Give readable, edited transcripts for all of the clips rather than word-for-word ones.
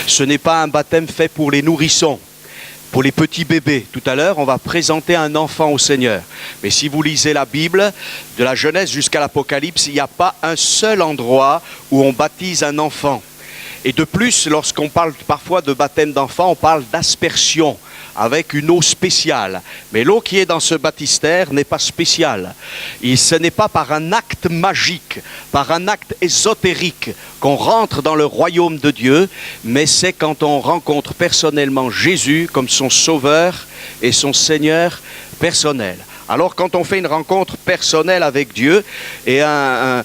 Ce n'est pas un baptême fait pour les nourrissons, pour les petits bébés. Tout à l'heure, on va présenter un enfant au Seigneur. Mais si vous lisez la Bible, de la Genèse jusqu'à l'Apocalypse, il n'y a pas un seul endroit où on baptise un enfant. Et de plus, lorsqu'on parle parfois de baptême d'enfant, on parle d'aspersion, avec une eau spéciale. Mais l'eau qui est dans ce baptistère n'est pas spéciale. Et ce n'est pas par un acte magique, par un acte ésotérique qu'on rentre dans le royaume de Dieu, mais c'est quand on rencontre personnellement Jésus comme son sauveur et son Seigneur personnel. Alors quand on fait une rencontre personnelle avec Dieu, et un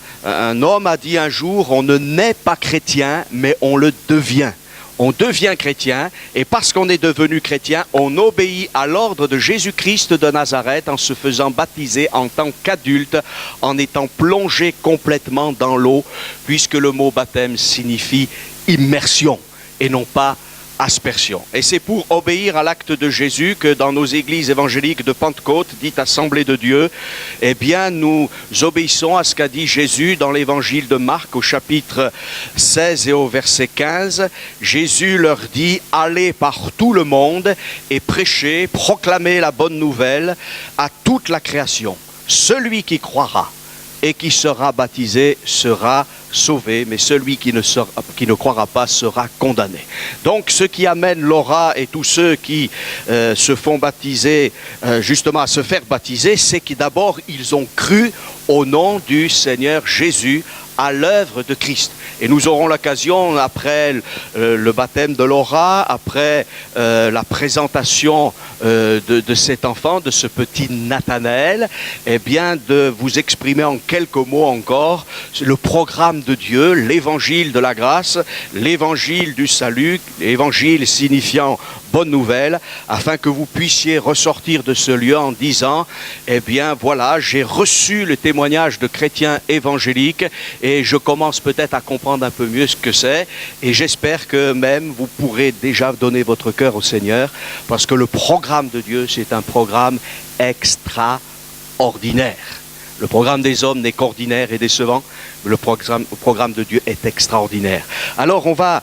homme a dit un jour, on ne naît pas chrétien, mais on le devient. On devient chrétien, et parce qu'on est devenu chrétien, on obéit à l'ordre de Jésus-Christ de Nazareth en se faisant baptiser en tant qu'adulte, en étant plongé complètement dans l'eau, puisque le mot baptême signifie immersion et non pas aspersion. Et c'est pour obéir à l'acte de Jésus que dans nos églises évangéliques de Pentecôte, dites Assemblée de Dieu, eh bien nous obéissons à ce qu'a dit Jésus dans l'évangile de Marc au chapitre 16 et au verset 15. Jésus leur dit, allez par tout le monde et prêchez, proclamez la bonne nouvelle à toute la création. Celui qui croira et qui sera baptisé sera sauvé, mais celui qui ne croira pas sera condamné. Donc ce qui amène Laura et tous ceux qui se font baptiser, justement à se faire baptiser, c'est que d'abord ils ont cru au nom du Seigneur Jésus, à l'œuvre de Christ. Et nous aurons l'occasion, après le baptême de Laura, après la présentation de cet enfant, de ce petit Nathanaël, eh bien de vous exprimer en quelques mots encore le programme de Dieu, l'évangile de la grâce, l'évangile du salut, l'évangile signifiant bonne nouvelle, afin que vous puissiez ressortir de ce lieu en disant, eh bien voilà, j'ai reçu le témoignage de chrétiens évangéliques et je commence peut-être à comprendre un peu mieux ce que c'est, et j'espère que même vous pourrez déjà donner votre cœur au Seigneur, parce que le programme de Dieu, c'est un programme extraordinaire. Le programme des hommes n'est qu'ordinaire et décevant, mais le programme de Dieu est extraordinaire. Alors on va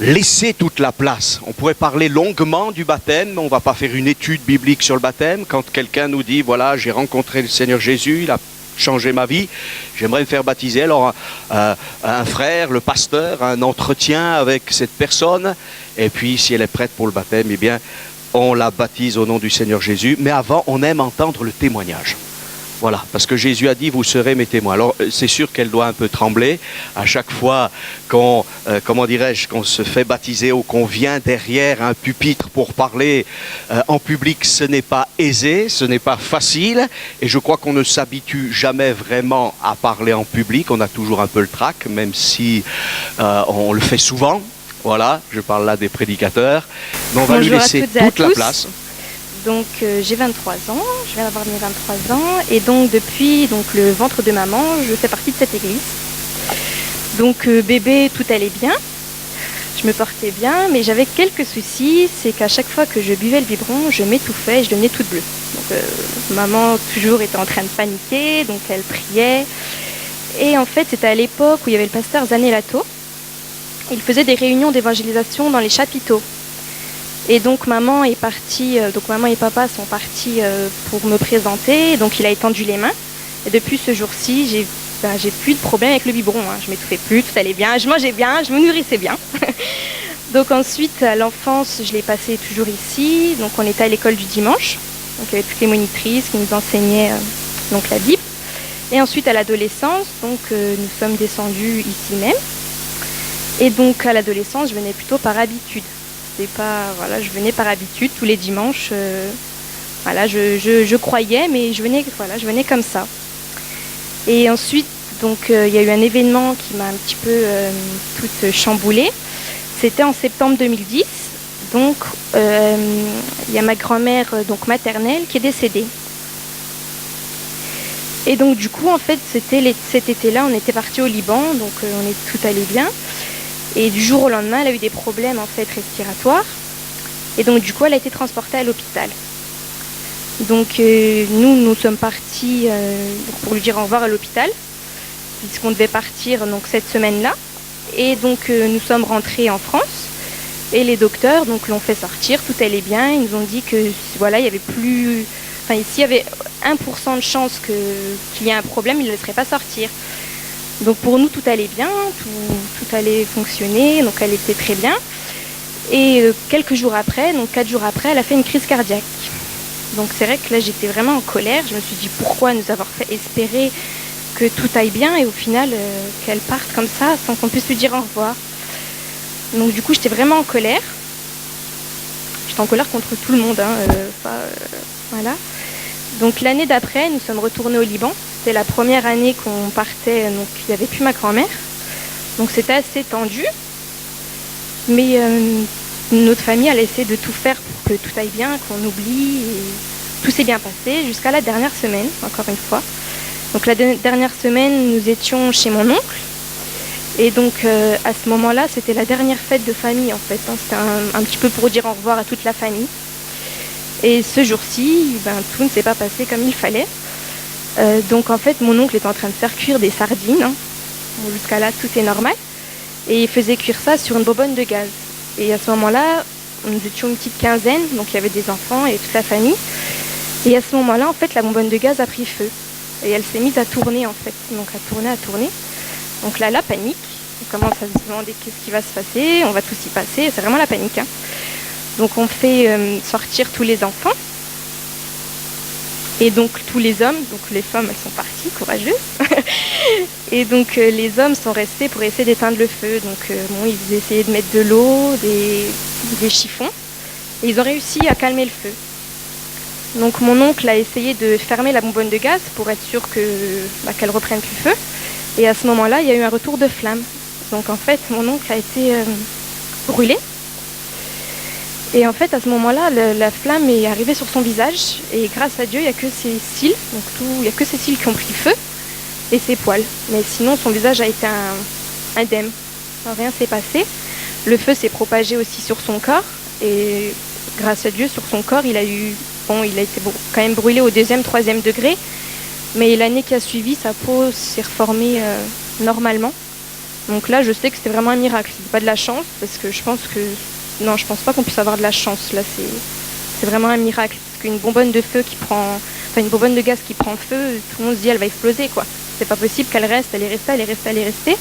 laisser toute la place. On pourrait parler longuement du baptême, mais on ne va pas faire une étude biblique sur le baptême. Quand quelqu'un nous dit, voilà, j'ai rencontré le Seigneur Jésus, il a changé ma vie, j'aimerais me faire baptiser. Alors un frère, le pasteur, un entretien avec cette personne, et puis si elle est prête pour le baptême, eh bien on la baptise au nom du Seigneur Jésus. Mais avant, on aime entendre le témoignage. Voilà, parce que Jésus a dit, vous serez mes témoins. Alors, c'est sûr qu'elle doit un peu trembler à chaque fois qu'on, qu'on se fait baptiser ou qu'on vient derrière un pupitre pour parler en public. Ce n'est pas aisé, ce n'est pas facile, et je crois qu'on ne s'habitue jamais vraiment à parler en public. On a toujours un peu le trac, même si on le fait souvent. Voilà, je parle là des prédicateurs. Mais on va lui laisser toute la place. Donc j'ai 23 ans, je viens d'avoir mes 23 ans, et donc depuis le ventre de maman, je fais partie de cette église. Donc bébé, tout allait bien, je me portais bien, mais j'avais quelques soucis, c'est qu'à chaque fois que je buvais le biberon, je m'étouffais et je devenais toute bleue. Donc maman toujours était en train de paniquer, donc elle priait. Et en fait, c'était à l'époque où il y avait le pasteur Zanellato. Il faisait des réunions d'évangélisation dans les chapiteaux. Et donc maman et papa sont partis pour me présenter, donc il a étendu les mains. Et depuis ce jour-ci, j'ai plus de problème avec le biberon, hein. Je m'étouffais plus, tout allait bien, je mangeais bien, je me nourrissais bien. Donc ensuite, à l'enfance, je l'ai passé toujours ici. Donc on était à l'école du dimanche, donc il y avait toutes les monitrices qui nous enseignaient donc la Bible. Et ensuite à l'adolescence, donc nous sommes descendus ici même. Et donc à l'adolescence, je venais plutôt par habitude. Je venais par habitude tous les dimanches. Je croyais, mais je venais comme ça. Et ensuite, donc, il y a eu un événement qui m'a un petit peu toute chamboulée. C'était en septembre 2010. Donc, il y a ma grand-mère maternelle qui est décédée. Et donc, du coup, en fait, cet été-là, on était partis au Liban, donc tout allait bien. Et du jour au lendemain, elle a eu des problèmes en fait respiratoires. Et donc du coup, elle a été transportée à l'hôpital. Donc nous sommes partis pour lui dire au revoir à l'hôpital, puisqu'on devait partir donc cette semaine-là. Et donc nous sommes rentrés en France et les docteurs donc l'ont fait sortir, tout allait bien. Ils nous ont dit que voilà, il y avait plus, enfin s'il y avait 1% de chance qu'il y ait un problème, ils ne le laisseraient pas sortir. Donc pour nous tout allait bien, tout allait fonctionner, donc elle était très bien. Et quelques jours après, donc 4 jours après, elle a fait une crise cardiaque. Donc c'est vrai que là j'étais vraiment en colère, je me suis dit pourquoi nous avoir fait espérer que tout aille bien et au final qu'elle parte comme ça sans qu'on puisse lui dire au revoir. Donc du coup j'étais vraiment en colère. J'étais en colère contre tout le monde, voilà. Donc l'année d'après, nous sommes retournés au Liban. C'était la première année qu'on partait, donc il n'y avait plus ma grand-mère. Donc c'était assez tendu. Mais notre famille, elle a essayé de tout faire pour que tout aille bien, qu'on oublie. Et tout s'est bien passé jusqu'à la dernière semaine, encore une fois. Donc la dernière semaine, nous étions chez mon oncle. Et donc à ce moment-là, c'était la dernière fête de famille en fait. C'était un petit peu pour dire au revoir à toute la famille. Et ce jour-ci, tout ne s'est pas passé comme il fallait. Donc en fait, mon oncle est en train de faire cuire des sardines. Bon, jusqu'à là, tout est normal. Et il faisait cuire ça sur une bonbonne de gaz. Et à ce moment-là, nous étions une petite quinzaine, donc il y avait des enfants et toute la famille. Et à ce moment-là, en fait, la bonbonne de gaz a pris feu. Et elle s'est mise à tourner, en fait. Donc à tourner. Donc là, la panique. On commence à se demander qu'est-ce qui va se passer, on va tous y passer. C'est vraiment la panique, hein. Donc on fait sortir tous les enfants. Et donc tous les hommes, donc les femmes elles sont parties, courageuses. Et donc les hommes sont restés pour essayer d'éteindre le feu. Donc ils essayaient de mettre de l'eau, des chiffons. Et ils ont réussi à calmer le feu. Donc mon oncle a essayé de fermer la bonbonne de gaz pour être sûr qu'elle reprenne plus feu. Et à ce moment-là, il y a eu un retour de flamme. Donc en fait, mon oncle a été brûlé. Et en fait, à ce moment-là, la flamme est arrivée sur son visage. Et grâce à Dieu, il n'y a que ses cils. Donc il n'y a que ses cils qui ont pris feu. Et ses poils. Mais sinon, son visage a été indemne. Rien s'est passé. Le feu s'est propagé aussi sur son corps. Et grâce à Dieu, sur son corps, il a été quand même brûlé au 2e, 3e degré. Mais l'année qui a suivi, sa peau s'est reformée normalement. Donc là, je sais que c'était vraiment un miracle. C'était pas de la chance, parce que je pense pas qu'on puisse avoir de la chance. Là, c'est vraiment un miracle. Parce qu'une bonbonne de gaz qui prend feu, tout le monde se dit elle va exploser, quoi. C'est pas possible qu'elle reste, elle est restée.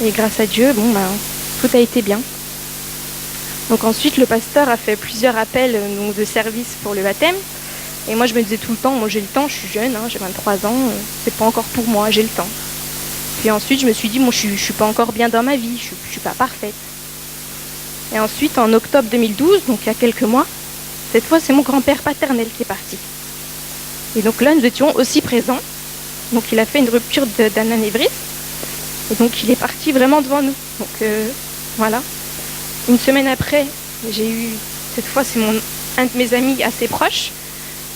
Et grâce à Dieu, tout a été bien. Donc ensuite, le pasteur a fait plusieurs appels de service pour le baptême. Et moi, je me disais tout le temps, moi j'ai le temps, je suis jeune, j'ai 23 ans, c'est pas encore pour moi, j'ai le temps. Puis ensuite, je me suis dit, je suis pas encore bien dans ma vie, je suis pas parfaite. Et ensuite, en octobre 2012, donc il y a quelques mois, cette fois, c'est mon grand-père paternel qui est parti. Et donc là, nous étions aussi présents. Donc il a fait une rupture d'un anévrisme. Et donc il est parti vraiment devant nous. Donc voilà. Une semaine après, j'ai eu, cette fois, c'est un de mes amis assez proches.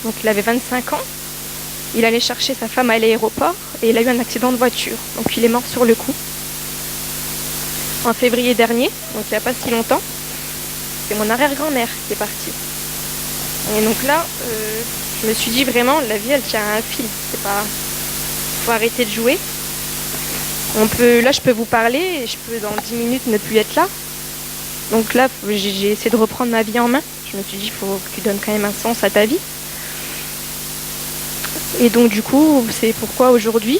Donc il avait 25 ans. Il allait chercher sa femme à l'aéroport et il a eu un accident de voiture. Donc il est mort sur le coup. En février dernier, donc il n'y a pas si longtemps, c'est mon arrière-grand-mère qui est partie. Et donc là, je me suis dit vraiment, la vie elle tient à un fil. Faut arrêter de jouer. Là je peux vous parler et je peux dans 10 minutes ne plus être là. Donc là, j'ai essayé de reprendre ma vie en main. Je me suis dit, il faut que tu donnes quand même un sens à ta vie. Et donc du coup, c'est pourquoi aujourd'hui,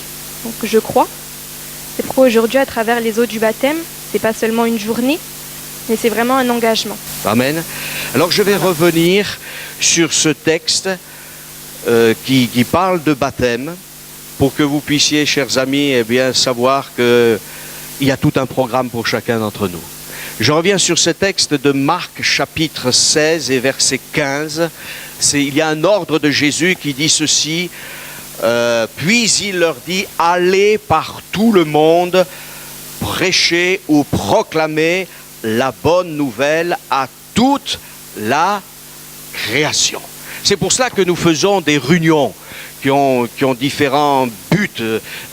à travers les eaux du baptême, c'est pas seulement une journée, mais c'est vraiment un engagement. Amen. Alors je vais revenir sur ce texte qui parle de baptême, pour que vous puissiez, chers amis, savoir qu'il y a tout un programme pour chacun d'entre nous. Je reviens sur ce texte de Marc chapitre 16 et verset 15. Il y a un ordre de Jésus qui dit ceci, puis il leur dit, allez par tout le monde, prêcher ou proclamer la bonne nouvelle à toute la création. C'est pour cela que nous faisons des réunions qui ont différents buts.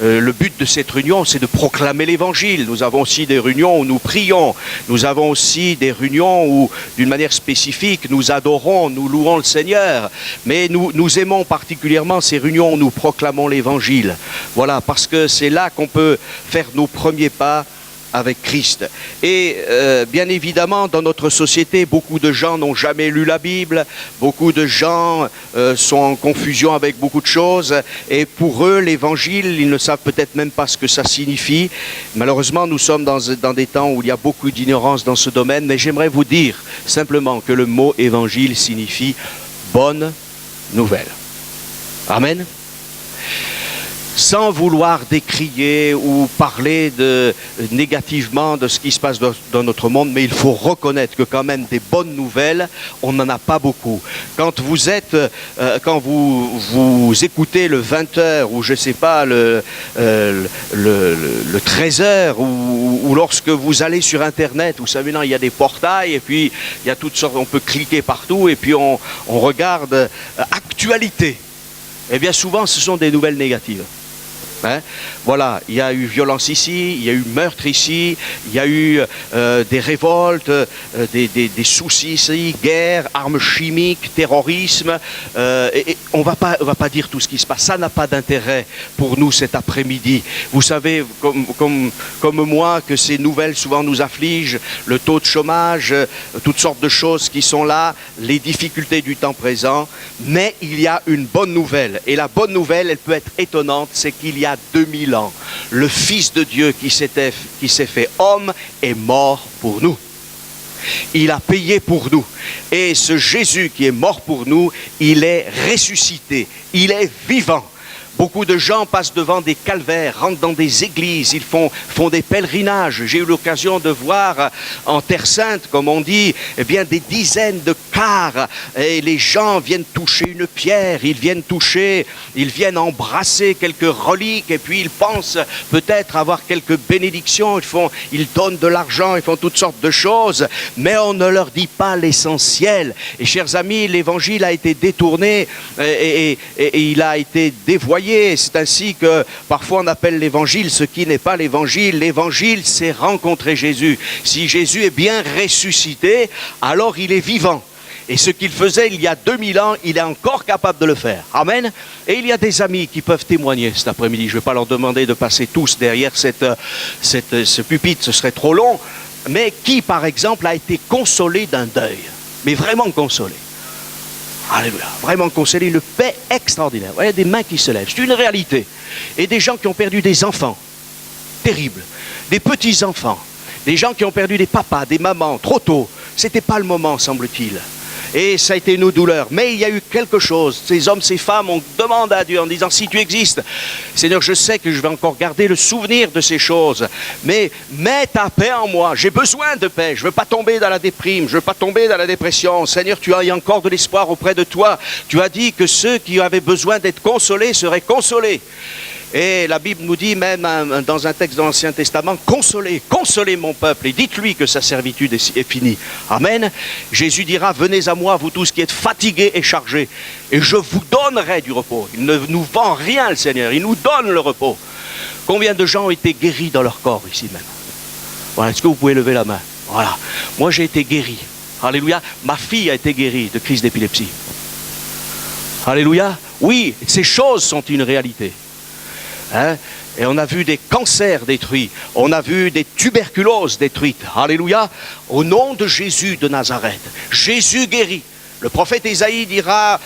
Le but de cette réunion, c'est de proclamer l'évangile. Nous avons aussi des réunions où nous prions. Nous avons aussi des réunions où, d'une manière spécifique, nous adorons, nous louons le Seigneur. Mais nous aimons particulièrement ces réunions où nous proclamons l'évangile. Voilà, parce que c'est là qu'on peut faire nos premiers pas avec Christ. Et bien évidemment, dans notre société, beaucoup de gens n'ont jamais lu la Bible, beaucoup de gens sont en confusion avec beaucoup de choses, et pour eux, l'évangile, ils ne savent peut-être même pas ce que ça signifie. Malheureusement, nous sommes dans des temps où il y a beaucoup d'ignorance dans ce domaine, mais j'aimerais vous dire simplement que le mot évangile signifie bonne nouvelle. Amen. Sans vouloir décrier ou parler négativement de ce qui se passe dans notre monde, mais il faut reconnaître que quand même des bonnes nouvelles, on n'en a pas beaucoup. Quand vous écoutez le 20h ou je ne sais pas le 13h ou lorsque vous allez sur Internet, vous savez, non, il y a des portails et puis il y a toutes sortes, on peut cliquer partout et puis on regarde actualité. Et bien souvent, ce sont des nouvelles négatives. Hein? Voilà, il y a eu violence ici, il y a eu meurtre ici, il y a eu des révoltes, des soucis ici, guerre, armes chimiques, terrorisme. Et on va pas dire tout ce qui se passe. Ça n'a pas d'intérêt pour nous cet après-midi. Vous savez, comme moi, que ces nouvelles souvent nous affligent, le taux de chômage, toutes sortes de choses qui sont là, les difficultés du temps présent. Mais il y a une bonne nouvelle. Et la bonne nouvelle, elle peut être étonnante, c'est qu'il y a 2000 ans, le Fils de Dieu qui s'est fait homme est mort pour nous. Il a payé pour nous. Et ce Jésus qui est mort pour nous, il est ressuscité, il est vivant. Beaucoup de gens passent devant des calvaires, rentrent dans des églises, ils font des pèlerinages. J'ai eu l'occasion de voir en Terre Sainte, comme on dit, eh bien, des dizaines de cars. Et les gens viennent toucher une pierre, ils viennent embrasser quelques reliques, et puis ils pensent peut-être avoir quelques bénédictions. Ils donnent de l'argent, ils font toutes sortes de choses, mais on ne leur dit pas l'essentiel. Et chers amis, l'évangile a été détourné et il a été dévoyé. C'est ainsi que parfois on appelle l'évangile ce qui n'est pas l'évangile. L'évangile, c'est rencontrer Jésus. Si Jésus est bien ressuscité, alors il est vivant. Et ce qu'il faisait il y a 2000 ans, il est encore capable de le faire. Amen. Et il y a des amis qui peuvent témoigner cet après-midi. Je ne vais pas leur demander de passer tous derrière ce pupitre, ce serait trop long. Mais qui, par exemple, a été consolé d'un deuil. Mais vraiment consolé. Alléluia, vraiment consolé, une paix extraordinaire. Il y a des mains qui se lèvent, c'est une réalité. Et des gens qui ont perdu des enfants, terribles, des petits-enfants, des gens qui ont perdu des papas, des mamans, trop tôt. Ce n'était pas le moment, semble-t-il. Et ça a été une douleur. Mais il y a eu quelque chose. Ces hommes, ces femmes, on demande à Dieu en disant, si tu existes, Seigneur, je sais que je vais encore garder le souvenir de ces choses. Mais mets ta paix en moi. J'ai besoin de paix. Je ne veux pas tomber dans la déprime. Je ne veux pas tomber dans la dépression. Seigneur, tu as encore de l'espoir auprès de toi. Tu as dit que ceux qui avaient besoin d'être consolés seraient consolés. Et la Bible nous dit même dans un texte de l'Ancien Testament, consolez mon peuple et dites-lui que sa servitude est finie. Amen. Jésus dira, venez à moi, vous tous qui êtes fatigués et chargés, et je vous donnerai du repos. Il ne nous vend rien, le Seigneur, il nous donne le repos. Combien de gens ont été guéris dans leur corps ici même? Voilà, est-ce que vous pouvez lever la main? Voilà. Moi j'ai été guéri. Alléluia. Ma fille a été guérie de crise d'épilepsie. Alléluia. Oui, ces choses sont une réalité. Hein? Et on a vu des cancers détruits, on a vu des tuberculoses détruites, alléluia, au nom de Jésus de Nazareth. Jésus guérit. Le prophète Ésaïe dira,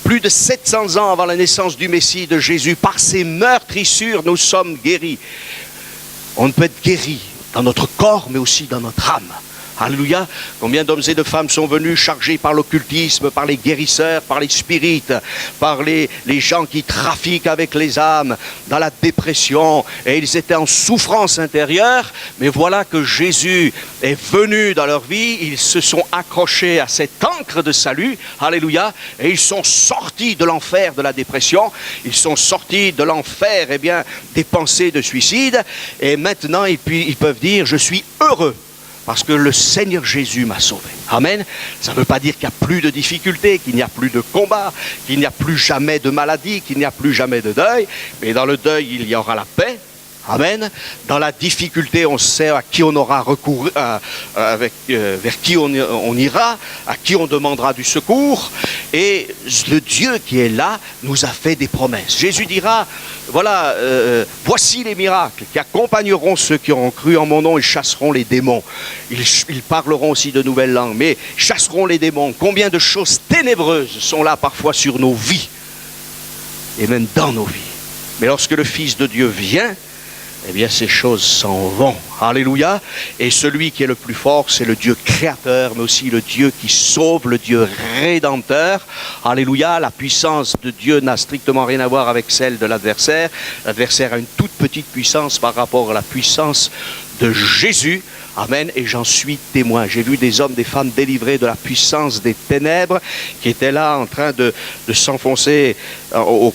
plus de 700 ans avant la naissance du Messie de Jésus, par ses meurtrissures nous sommes guéris. On peut être guéri dans notre corps, mais aussi dans notre âme. Alléluia. Combien d'hommes et de femmes sont venus chargés par l'occultisme, par les guérisseurs, par les spirites, par les gens qui trafiquent avec les âmes, dans la dépression, et ils étaient en souffrance intérieure, mais voilà que Jésus est venu dans leur vie, ils se sont accrochés à cette ancre de salut, alléluia, et ils sont sortis de l'enfer de la dépression, ils sont sortis de l'enfer, eh bien, des pensées de suicide, et maintenant ils peuvent dire, je suis heureux. Parce que le Seigneur Jésus m'a sauvé. Amen. Ça ne veut pas dire qu'il n'y a plus de difficultés, qu'il n'y a plus de combats, qu'il n'y a plus jamais de maladie, qu'il n'y a plus jamais de deuil. Mais dans le deuil, il y aura la paix. Amen. Dans la difficulté, on sait à qui on aura recours, vers qui on ira, à qui on demandera du secours. Et le Dieu qui est là nous a fait des promesses. Jésus dira, voilà, voici les miracles qui accompagneront ceux qui auront cru en mon nom. Ils chasseront les démons. Ils parleront aussi de nouvelles langues, mais chasseront les démons. Combien de choses ténébreuses sont là parfois sur nos vies et même dans nos vies. Mais lorsque le Fils de Dieu vient, eh bien ces choses s'en vont. Alléluia. Et celui qui est le plus fort, c'est le Dieu créateur, mais aussi le Dieu qui sauve, le Dieu rédempteur. Alléluia. La puissance de Dieu n'a strictement rien à voir avec celle de l'adversaire. L'adversaire a une toute petite puissance par rapport à la puissance de Jésus. Amen, et j'en suis témoin. J'ai vu des hommes, des femmes délivrés de la puissance des ténèbres qui étaient là en train de s'enfoncer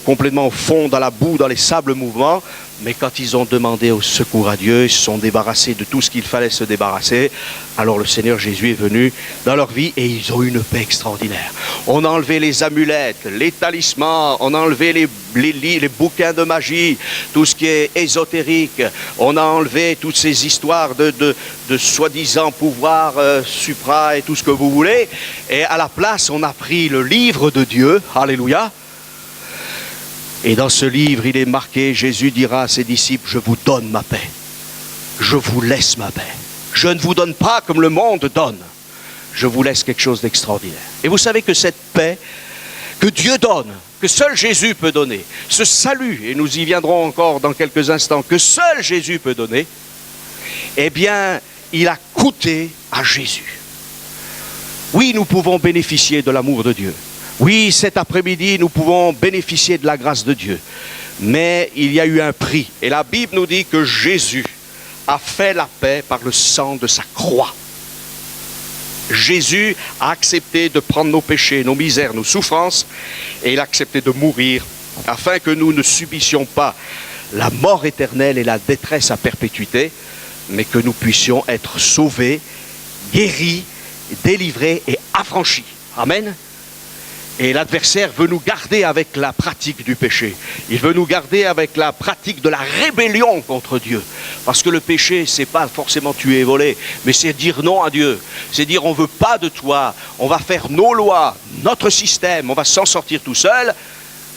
complètement au fond, dans la boue, dans les sables mouvants. Mais quand ils ont demandé au secours à Dieu, ils se sont débarrassés de tout ce qu'il fallait se débarrasser. Alors le Seigneur Jésus est venu dans leur vie et ils ont eu une paix extraordinaire. On a enlevé les amulettes, les talismans, on a enlevé les bouquins de magie, tout ce qui est ésotérique. On a enlevé toutes ces histoires de soi-disant pouvoir supra et tout ce que vous voulez. Et à la place, on a pris le livre de Dieu. Alléluia. Et dans ce livre, il est marqué, Jésus dira à ses disciples, je vous donne ma paix. Je vous laisse ma paix. Je ne vous donne pas comme le monde donne. Je vous laisse quelque chose d'extraordinaire. Et vous savez que cette paix que Dieu donne, que seul Jésus peut donner, ce salut, et nous y viendrons encore dans quelques instants, que seul Jésus peut donner, eh bien, il a coûté à Jésus. Oui, nous pouvons bénéficier de l'amour de Dieu. Oui, cet après-midi, nous pouvons bénéficier de la grâce de Dieu. Mais il y a eu un prix. Et la Bible nous dit que Jésus a fait la paix par le sang de sa croix. Jésus a accepté de prendre nos péchés, nos misères, nos souffrances, et il a accepté de mourir afin que nous ne subissions pas la mort éternelle et la détresse à perpétuité, mais que nous puissions être sauvés, guéris, délivrés et affranchis. Amen. Et l'adversaire veut nous garder avec la pratique du péché. Il veut nous garder avec la pratique de la rébellion contre Dieu. Parce que le péché, c'est pas forcément tuer et voler, mais c'est dire non à Dieu. C'est dire on veut pas de toi, on va faire nos lois, notre système, on va s'en sortir tout seul.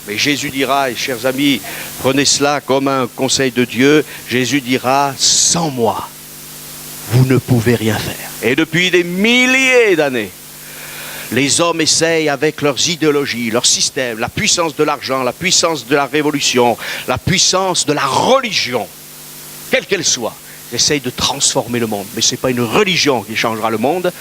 Mais Jésus dira, et chers amis, prenez cela comme un conseil de Dieu, Jésus dira, sans moi, vous ne pouvez rien faire. Et depuis des milliers d'années, les hommes essayent avec leurs idéologies, leur système, la puissance de l'argent, la puissance de la révolution, la puissance de la religion, quelle qu'elle soit, ils essayent de transformer le monde. Mais ce n'est pas une religion qui changera le monde,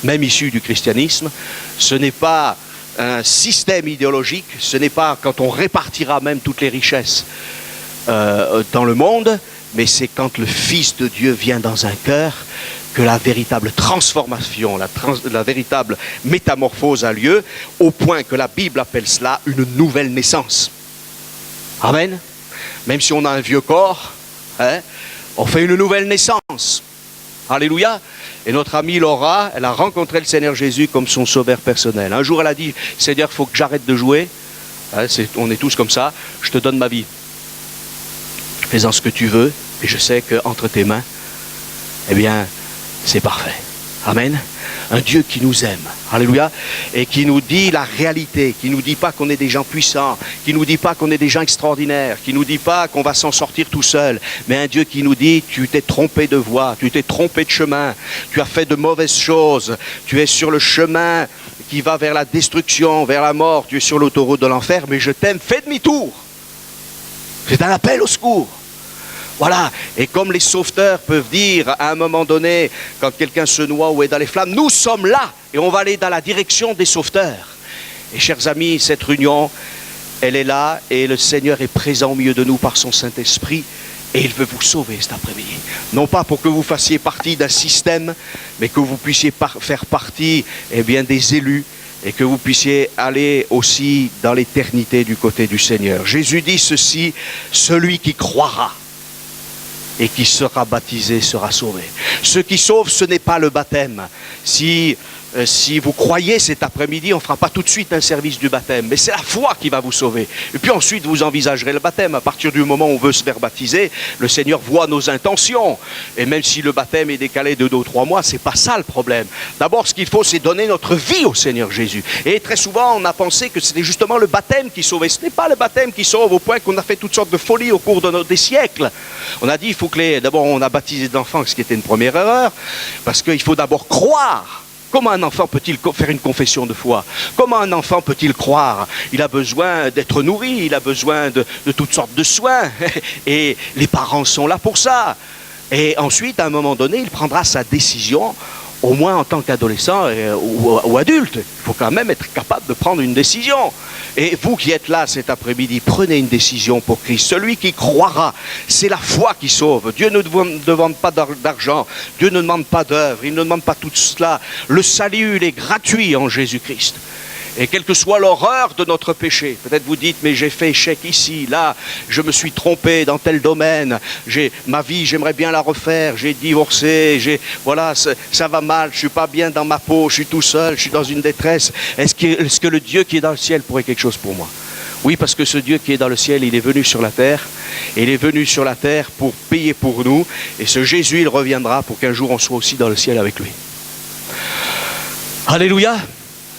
même issue du christianisme. Ce n'est pas un système idéologique, ce n'est pas quand on répartira même toutes les richesses dans le monde, mais c'est quand le Fils de Dieu vient dans un cœur que la véritable transformation, la véritable métamorphose a lieu, au point que la Bible appelle cela une nouvelle naissance. Amen. Même si on a un vieux corps, hein, on fait une nouvelle naissance. Alléluia. Et notre amie Laura, elle a rencontré le Seigneur Jésus comme son sauveur personnel. Un jour, elle a dit, Seigneur, il faut que j'arrête de jouer. Hein, on est tous comme ça. Je te donne ma vie. Fais-en ce que tu veux. Et je sais qu'entre tes mains, eh bien, c'est parfait. Amen. Un Dieu qui nous aime. Alléluia. Et qui nous dit la réalité. Qui ne nous dit pas qu'on est des gens puissants. Qui ne nous dit pas qu'on est des gens extraordinaires. Qui ne nous dit pas qu'on va s'en sortir tout seul. Mais un Dieu qui nous dit, tu t'es trompé de voie. Tu t'es trompé de chemin. Tu as fait de mauvaises choses. Tu es sur le chemin qui va vers la destruction, vers la mort. Tu es sur l'autoroute de l'enfer. Mais je t'aime. Fais demi-tour. C'est un appel au secours. Voilà, et comme les sauveteurs peuvent dire à un moment donné, quand quelqu'un se noie ou est dans les flammes, nous sommes là et on va aller dans la direction des sauveteurs. Et chers amis, cette réunion, elle est là et le Seigneur est présent au milieu de nous par son Saint-Esprit et il veut vous sauver cet après-midi. Non pas pour que vous fassiez partie d'un système, mais que vous puissiez faire partie des élus et que vous puissiez aller aussi dans l'éternité du côté du Seigneur. Jésus dit ceci, celui qui croira et qui sera baptisé sera sauvé. Ce qui sauve, ce n'est pas le baptême. Si si vous croyez cet après-midi, on ne fera pas tout de suite un service du baptême. Mais c'est la foi qui va vous sauver. Et puis ensuite, vous envisagerez le baptême. À partir du moment où on veut se faire baptiser, le Seigneur voit nos intentions. Et même si le baptême est décalé de 2 ou 3 mois, ce n'est pas ça le problème. D'abord, ce qu'il faut, c'est donner notre vie au Seigneur Jésus. Et très souvent, on a pensé que c'était justement le baptême qui sauvait. Ce n'est pas le baptême qui sauve, au point qu'on a fait toutes sortes de folies au cours des siècles. On a dit, il faut que d'abord, on a baptisé d'enfants, ce qui était une première erreur, parce qu'il faut d'abord croire. Comment un enfant peut-il faire une confession de foi? Comment un enfant peut-il croire? Il a besoin d'être nourri, il a besoin de toutes sortes de soins. Et les parents sont là pour ça. Et ensuite, à un moment donné, il prendra sa décision, au moins en tant qu'adolescent ou adulte. Il faut quand même être capable de prendre une décision. Et vous qui êtes là cet après-midi, prenez une décision pour Christ. Celui qui croira, c'est la foi qui sauve. Dieu ne demande pas d'argent, Dieu ne demande pas d'œuvre, il ne demande pas tout cela. Le salut, il est gratuit en Jésus-Christ. Et quelle que soit l'horreur de notre péché, peut-être vous dites, mais j'ai fait échec ici, là, je me suis trompé dans tel domaine, ma vie, j'aimerais bien la refaire, j'ai divorcé, voilà, ça va mal, je ne suis pas bien dans ma peau, je suis tout seul, je suis dans une détresse. Est-ce que le Dieu qui est dans le ciel pourrait quelque chose pour moi? Oui, parce que ce Dieu qui est dans le ciel, il est venu sur la terre, et il est venu sur la terre pour payer pour nous, et ce Jésus, il reviendra pour qu'un jour on soit aussi dans le ciel avec lui. Alléluia!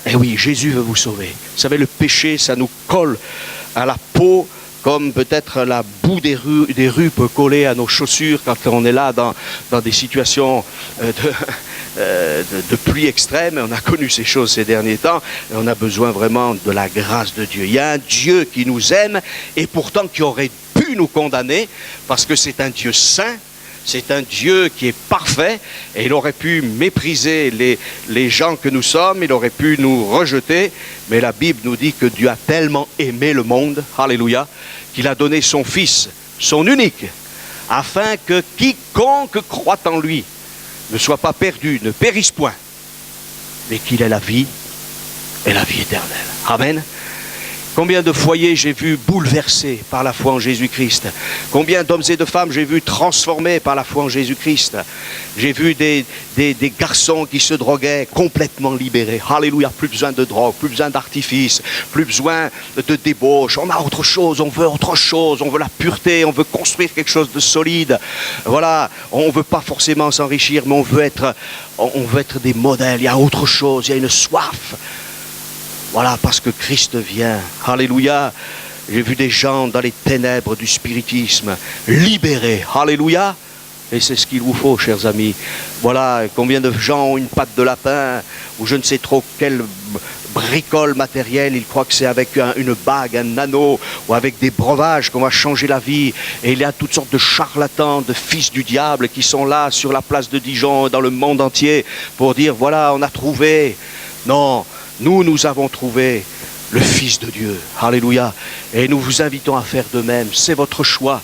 Eh oui, Jésus veut vous sauver. Vous savez, le péché, ça nous colle à la peau, comme peut-être la boue des rues peut coller à nos chaussures quand on est là dans des situations de pluie extrême. On a connu ces choses ces derniers temps et on a besoin vraiment de la grâce de Dieu. Il y a un Dieu qui nous aime et pourtant qui aurait pu nous condamner parce que c'est un Dieu saint. C'est un Dieu qui est parfait et il aurait pu mépriser les gens que nous sommes, il aurait pu nous rejeter, mais la Bible nous dit que Dieu a tellement aimé le monde, alléluia, qu'il a donné son Fils, son unique, afin que quiconque croit en lui ne soit pas perdu, ne périsse point, mais qu'il ait la vie et la vie éternelle. Amen. Combien de foyers j'ai vu bouleversés par la foi en Jésus-Christ? Combien d'hommes et de femmes j'ai vu transformés par la foi en Jésus-Christ? J'ai vu des garçons qui se droguaient complètement libérés. Alléluia, plus besoin de drogue, plus besoin d'artifice, plus besoin de débauche. On a autre chose, on veut autre chose, on veut la pureté, on veut construire quelque chose de solide. Voilà, on ne veut pas forcément s'enrichir, mais on veut être des modèles. Il y a autre chose, il y a une soif. Voilà, parce que Christ vient. Alléluia. J'ai vu des gens dans les ténèbres du spiritisme, libérés. Alléluia. Et c'est ce qu'il vous faut, chers amis. Voilà, combien de gens ont une patte de lapin, ou je ne sais trop quelle bricole matérielle, ils croient que c'est avec une bague, un anneau, ou avec des breuvages qu'on va changer la vie. Et il y a toutes sortes de charlatans, de fils du diable qui sont là sur la place de Dijon, dans le monde entier, pour dire, voilà, on a trouvé. Non. Nous avons trouvé le Fils de Dieu. Alléluia. Et nous vous invitons à faire de même. C'est votre choix.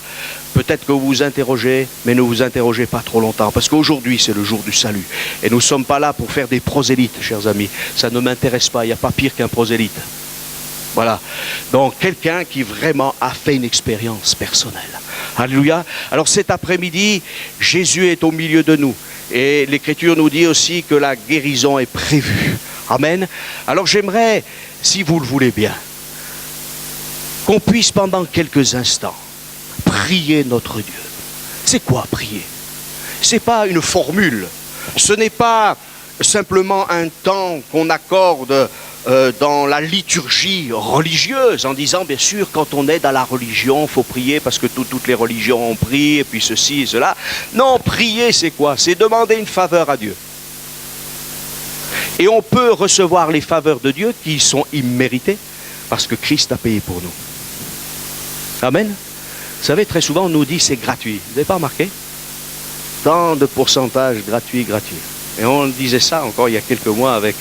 Peut-être que vous vous interrogez, mais ne vous interrogez pas trop longtemps. Parce qu'aujourd'hui, c'est le jour du salut. Et nous ne sommes pas là pour faire des prosélytes, chers amis. Ça ne m'intéresse pas. Il n'y a pas pire qu'un prosélyte. Voilà. Donc, quelqu'un qui vraiment a fait une expérience personnelle. Alléluia. Alors, cet après-midi, Jésus est au milieu de nous. Et l'Écriture nous dit aussi que la guérison est prévue. Amen. Alors j'aimerais, si vous le voulez bien, qu'on puisse pendant quelques instants prier notre Dieu. C'est quoi prier? Ce n'est pas une formule. Ce n'est pas simplement un temps qu'on accorde dans la liturgie religieuse en disant, bien sûr, quand on est dans la religion, il faut prier parce que toutes les religions ont prié, et puis ceci et cela. Non, prier, c'est quoi? C'est demander une faveur à Dieu. Et on peut recevoir les faveurs de Dieu qui sont imméritées parce que Christ a payé pour nous. Amen. Vous savez, très souvent on nous dit c'est gratuit. Vous n'avez pas remarqué? Tant de pourcentage gratuit. Et on disait ça encore il y a quelques mois avec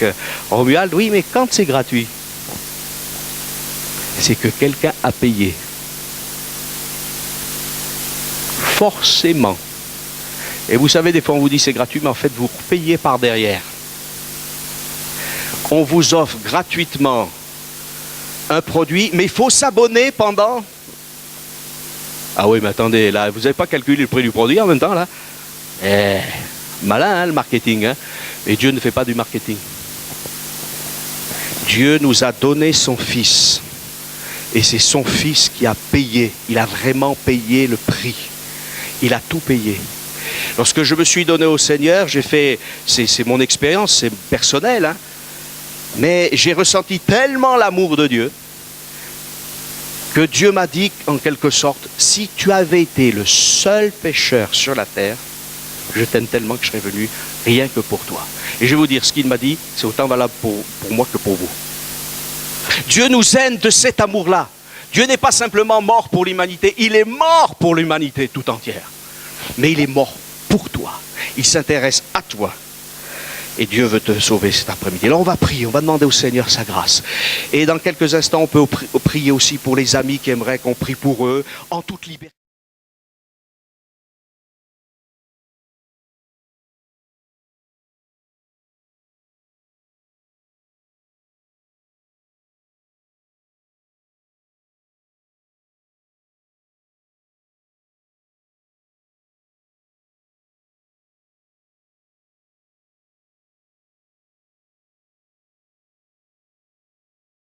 Romuald. Oui, mais quand c'est gratuit, c'est que quelqu'un a payé. Forcément. Et vous savez, des fois on vous dit c'est gratuit, mais en fait vous payez par derrière. On vous offre gratuitement un produit, mais il faut s'abonner pendant... Ah oui, mais attendez, là, vous n'avez pas calculé le prix du produit en même temps, là? Malin, hein, le marketing, hein? Et Dieu ne fait pas du marketing. Dieu nous a donné son Fils. Et c'est son Fils qui a payé. Il a vraiment payé le prix. Il a tout payé. Lorsque je me suis donné au Seigneur, j'ai fait, c'est mon expérience, c'est personnel, hein, mais j'ai ressenti tellement l'amour de Dieu que Dieu m'a dit en quelque sorte, si tu avais été le seul pécheur sur la terre, je t'aime tellement que je serais venu rien que pour toi. Et je vais vous dire, ce qu'il m'a dit, c'est autant valable pour moi que pour vous. Dieu nous aime de cet amour-là. Dieu n'est pas simplement mort pour l'humanité, il est mort pour l'humanité tout entière. Mais il est mort pour toi. Il s'intéresse à toi. Et Dieu veut te sauver cet après-midi. Alors on va prier, on va demander au Seigneur sa grâce. Et dans quelques instants, on peut prier aussi pour les amis qui aimeraient qu'on prie pour eux, en toute liberté.